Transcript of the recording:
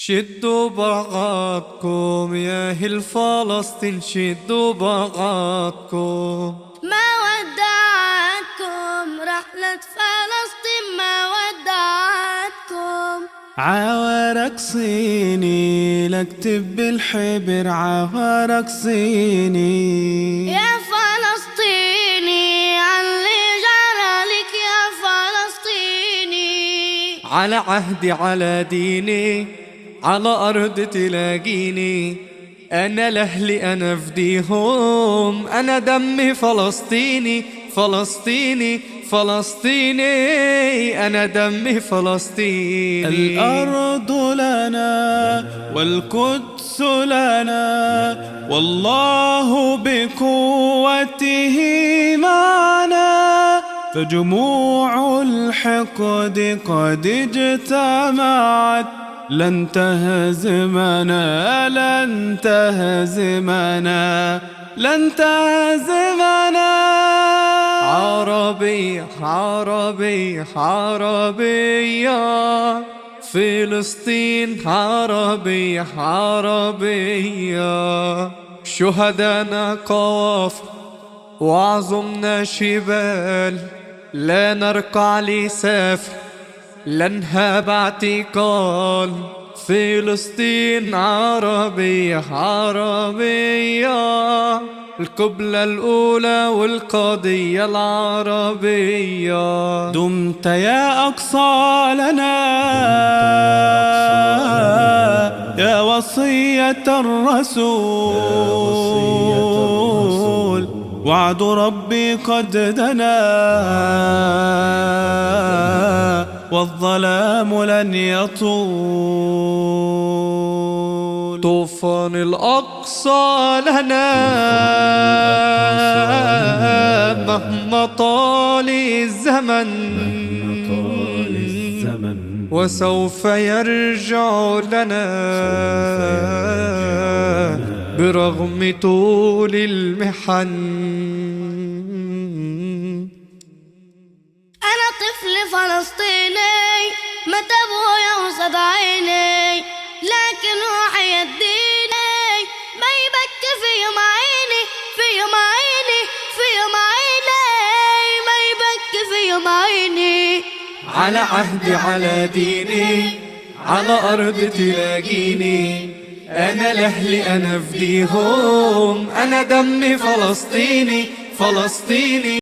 شدوا بعضكم يا أهل فلسطين، شدوا بعضكم. ما ودعتكم رحلة فلسطين، ما ودعتكم. عاورك صيني لاكتب بالحبر، عاورك صيني يا فلسطيني علي جرالك يا فلسطيني. على عهدي على ديني على أرض تلاقيني، أنا لأهلي أنا فديهم، أنا دمي فلسطيني فلسطيني فلسطيني، أنا دمي فلسطيني. الأرض لنا والقدس لنا، والله بقوته معنا، فجموع الحقد قد اجتمعت، لن تهزمنا لن تهزمنا لن تهزمنا. عربي عربي عربية فلسطين، عربي عربية. شهدانا قوافل وعظمنا شبال، لا نركع لسافر لا نهاب اعتقال. فلسطين عربية عربية، القبلة الأولى والقضية العربية. دمت يا أقصى لنا يا وصية الرسول، وعد ربي قد دنا والظلام لن يطول. طوفان الأقصى لنا مهما طال الزمن، وسوف يرجع لنا برغم طول المحن. أنا طفل فلسطيني متى أبويا وصد عيني، لكن روحي يديني ما يبكي في يوم عيني، في يوم عيني، في يوم عيني، ما يبكي في يوم عيني. على عهدي على ديني على أرض تلاقيني، أنا لأهلي أنا فديهم، أنا دمي فلسطيني فلسطيني.